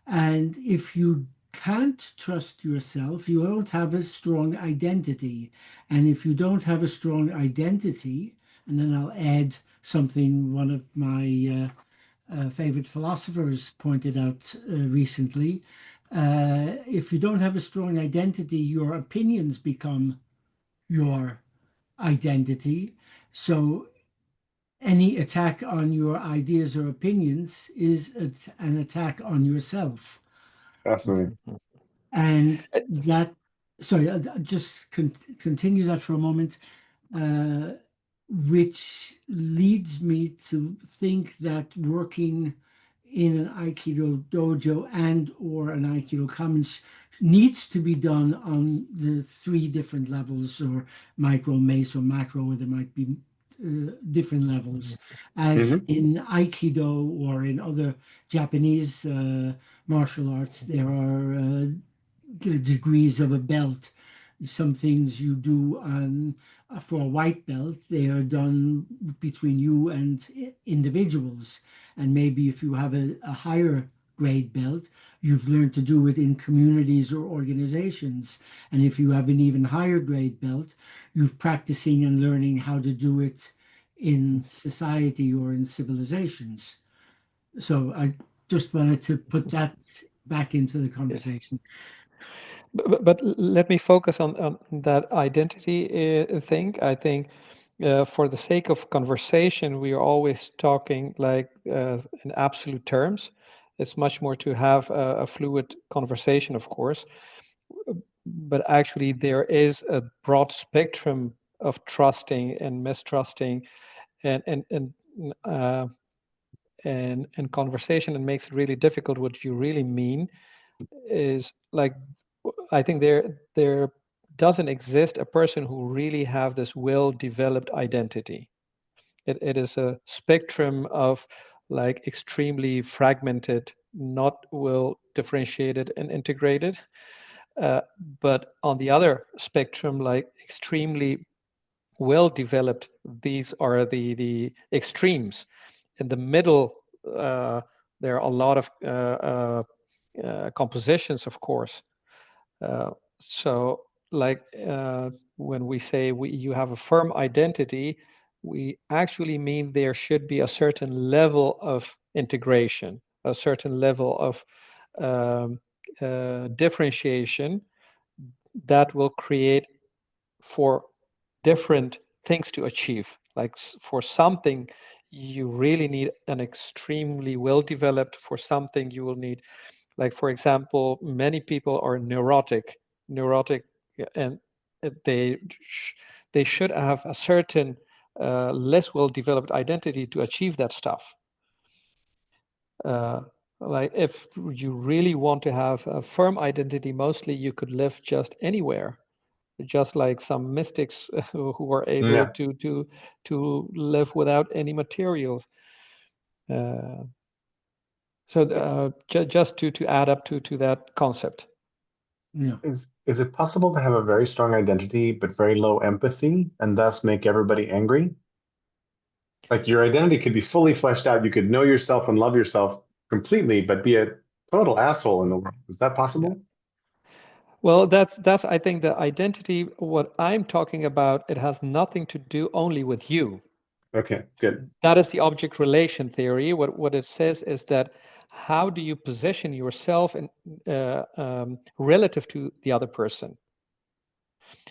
And if you can't trust yourself, you don't have a strong identity. And if you don't have a strong identity, and then I'll add something one of my favorite philosophers pointed out recently. If you don't have a strong identity, your opinions become your identity. So any attack on your ideas or opinions is an attack on yourself. Fascinating. And that, sorry, I'll just continue that for a moment. which leads me to think that working in an Aikido dojo and or an Aikido commons needs to be done on the three different levels, or micro, meso, macro, or there might be different levels. As Hmm. in Aikido or in other Japanese martial arts, there are the degrees of a belt. Some things you do on for a white belt, they are done between you and individuals. And maybe if you have a higher grade belt, you've learned to do it in communities or organizations. And if you have an even higher grade belt, you've practicing and learning how to do it in society or in civilizations. So I just wanted to put that back into the Yes. conversation. But let me focus on that identity thing. I think for the sake of conversation, we are always talking like in absolute terms. It's much more to have a fluid conversation, of course. But actually, there is a broad spectrum of trusting and mistrusting, and and and uh, and conversation, and makes it really difficult. What you really mean is like, I think there doesn't exist a person who really have this well developed identity. It is a spectrum of like extremely fragmented, not well differentiated and integrated. Uh, but on the other spectrum, like extremely well developed, these are the extremes. In the middle, there are a lot of compositions, of course. Uh, so, like when we say you have a firm identity, we actually mean there should be a certain level of integration, a certain level of um, differentiation that will create for different things to achieve. Like for something, you really need an extremely well developed. For something, you will need, like for example, many people are neurotic, and they they should have a certain less well developed identity to achieve that stuff. Uh, like if you really want to have a firm identity, mostly you could live just anywhere, just like some mystics who are able Yeah. to live without any materials. Uh, so just to add up to that concept. Yeah. Is it possible to have a very strong identity but very low empathy and thus make everybody angry? Like your identity could be fully fleshed out. You could know yourself and love yourself completely, but be a total asshole in the world. Is that Yeah. possible? Well, that's I think the identity. What I'm talking about, it has nothing to do only with you. Okay, good. That is the object relation theory. What it says is that how do you position yourself in relative to the other person?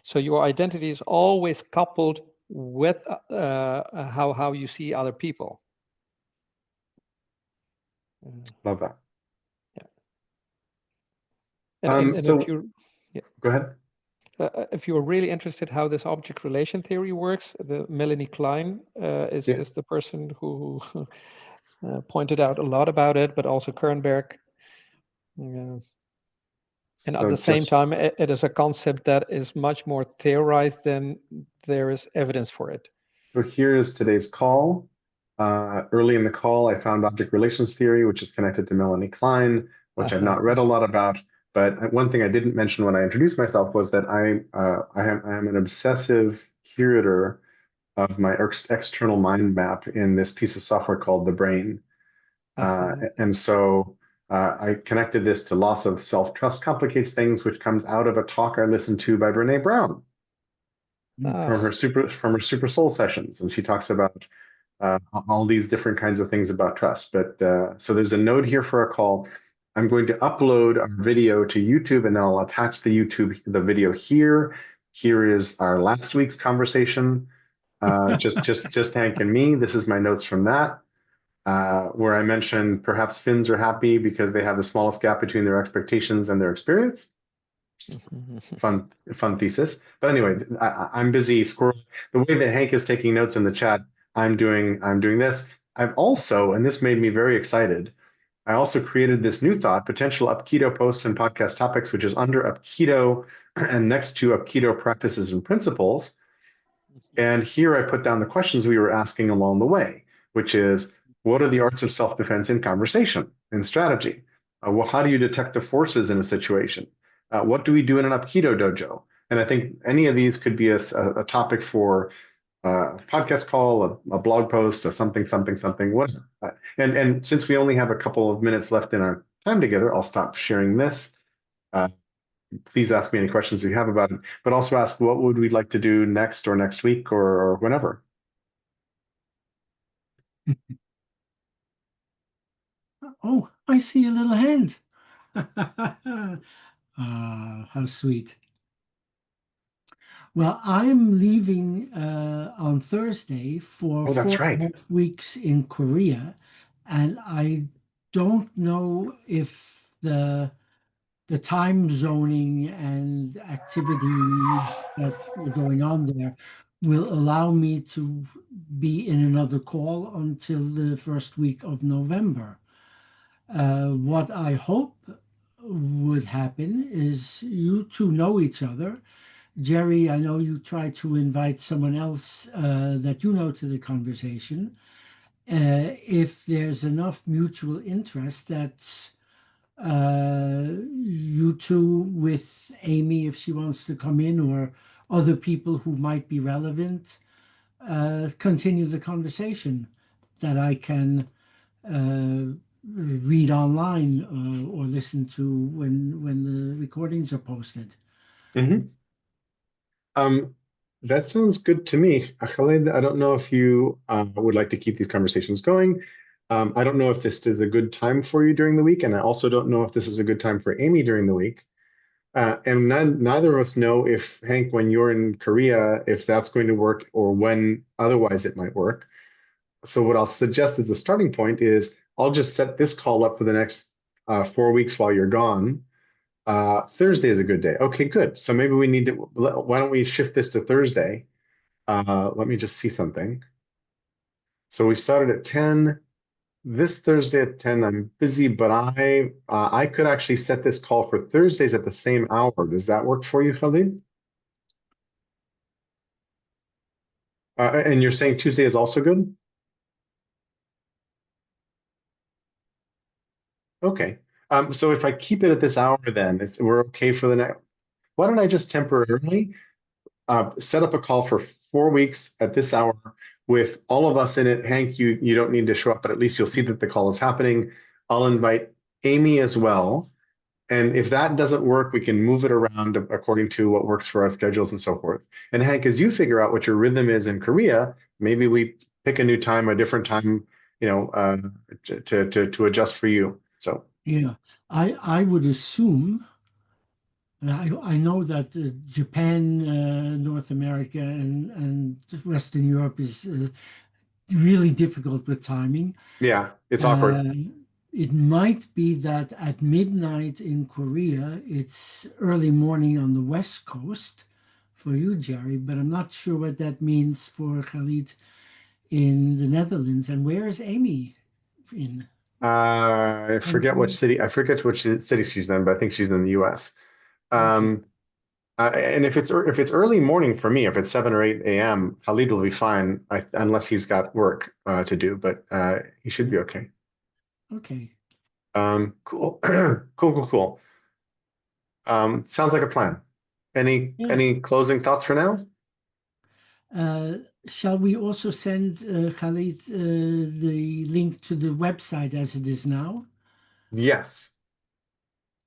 So your identity is always coupled with how you see other people. Love that. Yeah. And if So you, yeah, go ahead. if you're really interested how this object relation theory works, the Melanie Klein Yeah. is the person who pointed out a lot about it, but also Kernberg. And at So the same just time, it is a concept that is much more theorized than there is evidence for it. so here is today's call. Early in the call, I found object relations theory, which is connected to Melanie Klein, which I've Uh-huh. not read a lot about. But one thing I didn't mention when I introduced myself was that I am an obsessive curator of my external mind map in this piece of software called the brain. Uh-huh. And so I connected this to loss of self-trust complicates things, which comes out of a talk I listened to by Brene Brown Ah, from her super soul sessions. And she talks about all these different kinds of things about trust. But so there's a node here for a call. I'm going to upload our video to YouTube, and then I'll attach the video here. Here is our last week's conversation. Just Hank and me. This is my notes from that, where I mentioned perhaps Finns are happy because they have the smallest gap between their expectations and their experience. Fun thesis. But anyway, I'm busy squirrel. The way that Hank is taking notes in the chat, I'm doing this. I've also, and this made me very excited. I also created this new thought, potential Upkido posts and podcast topics, which is under Upkido and next to Upkido practices and principles. And here I put down the questions we were asking along the way, which is, what are the arts of self-defense in conversation and strategy? How do you detect the forces in a situation? What do we do in an Upkido dojo? And I think any of these could be a topic for a podcast call, a blog post, a something, whatever. And since we only have a couple of minutes left in our time together, I'll stop sharing this. Please ask me any questions you have about it, but also ask what would we like to do next or next week or whenever. Oh, I see a little hand. How sweet. Well, I'm leaving on Thursday for Oh, that's right. 4.5 weeks in Korea, and I don't know if the time zoning and activities that are going on there will allow me to be in another call until the first week of November. What I hope would happen is you two know each other. Jerry, I know you try to invite someone else that you know to the conversation. If there's enough mutual interest that you two with Amy, if she wants to come in, or other people who might be relevant, continue the conversation that I can read online or listen to when the recordings are posted. Mm-hmm. That sounds good to me. Khalid, I don't know if you would like to keep these conversations going. I don't know if this is a good time for you during the week, and I also don't know if this is a good time for Amy during the week. And neither of us know if, Hank, when you're in Korea, if that's going to work or when otherwise it might work. So what I'll suggest as a starting point is I'll just set this call up for the next 4 weeks while you're gone. Thursday is a good day. Okay, good. So maybe we need to, why don't we shift this to Thursday? Let me just see something. So we started at 10. This Thursday at 10, I'm busy, but I could actually set this call for Thursdays at the same hour. Does that work for you, Khalid? And you're saying Tuesday is also good? Okay. So if I keep it at this hour, then we're okay for the next. Why don't I just temporarily set up a call for 4 weeks at this hour with all of us in it. Hank, you don't need to show up, but at least you'll see that the call is happening. I'll invite Amy as well. And if that doesn't work, we can move it around according to what works for our schedules and so forth. And Hank, as you figure out what your rhythm is in Korea, maybe we pick a new time, a different time, to adjust for you. So Yeah, I would assume, and I know that Japan, North America, and Western Europe is really difficult with timing. yeah, it's awkward. It might be that at midnight in Korea, it's early morning on the West Coast for you, Jerry, but I'm not sure what that means for Khalid in the Netherlands. And where is Amy in? I forget which city. I forget which city she's in, but I think she's in the U.S. Okay. And if it's early morning for me, if it's 7 or 8 a.m., Khalid will be fine, unless he's got work to do. But he should be okay. Okay. Cool, cool. Sounds like a plan. Yeah. Any closing thoughts for now? Shall we also send Khalid the link to the website as it is now? Yes.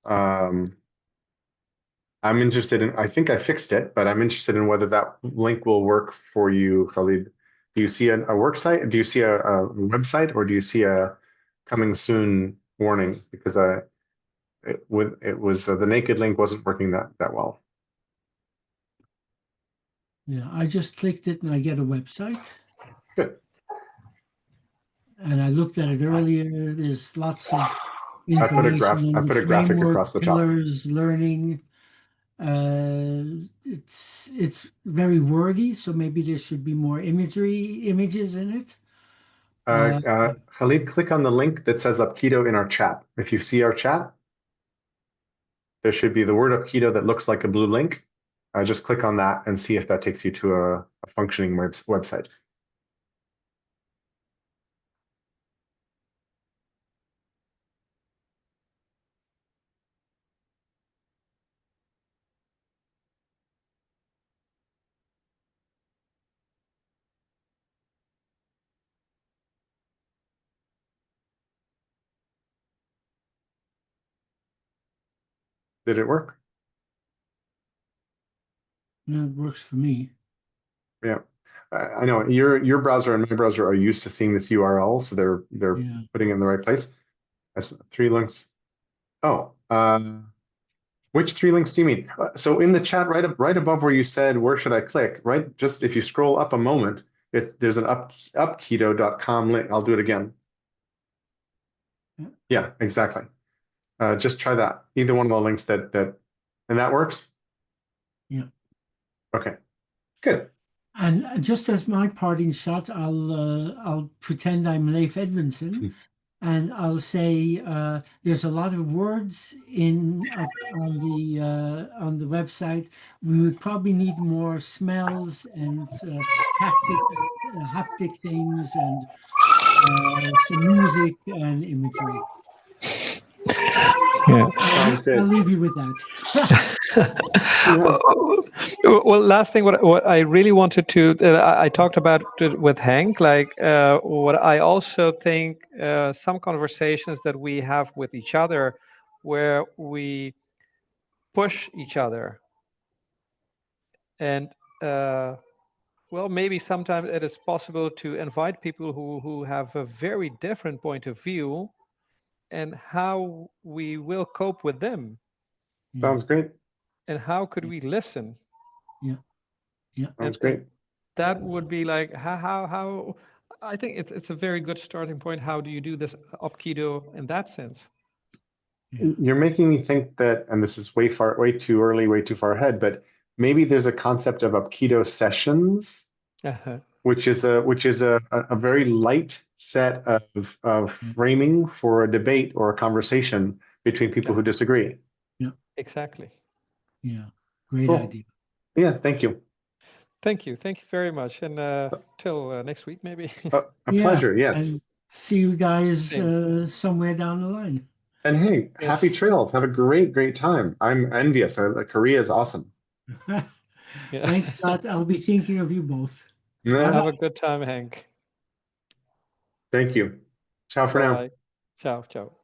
I'm interested in, I think I fixed it, but I'm interested in whether that link will work for you, Khalid. Do you see a work site? Do you see a website, or do you see a coming soon warning? Because the naked link wasn't working that well. Yeah, I just clicked it and I get a website. Good. And I looked at it earlier. There's lots of I put a information on graphic framework, across the top. pillars, learning. It's very wordy, so maybe there should be more images in it. Khalid, click on the link that says Upkido in our chat. If you see our chat, there should be the word Upkido that looks like a blue link. Just click on that and see if that takes you to a functioning website. Did it work? No, it works for me. Yeah. I know your browser and my browser are used to seeing this URL, so they're Yeah. putting it in the right place. That's 3 links. Oh, which 3 links do you mean? So in the chat, right above where you said, where should I click? Right, just if you scroll up a moment, there's an upkido.com link. I'll do it again. Yeah, exactly. Just try that. Either one of the links and that works. Yeah. Okay, good. And just as my parting shot, I'll pretend I'm Leif Edvinsson, and I'll say there's a lot of words up on the website. We would probably need more smells and haptic things, and some music and imagery. Yeah. Sounds good. I'll leave you with that. Well, last thing, what I really wanted to, I talked about it with Hank, like what I also think some conversations that we have with each other where we push each other. And well, maybe sometimes it is possible to invite people who have a very different point of view and how we will cope with them. Sounds great. And how could we listen? Yeah. Sounds great. That would be like how I think it's a very good starting point. How do you do this Upkido in that sense? Yeah. You're making me think that, and this is way too early, way too far ahead, but maybe there's a concept of Upkido sessions, which is a very light set of framing for a debate or a conversation between people who disagree. Yeah. Exactly. Yeah. Great Cool. idea. Yeah, thank you. Thank you very much, and till next week maybe. A pleasure. Yes. And see you guys Same. somewhere down the line. And hey, happy Yes. trails. Have a great time. I'm envious. Korea is awesome. Yeah. Thanks a lot. I'll be thinking of you both. Yeah. Have a good time, Hank. Thank you. Ciao for now. Bye. Ciao.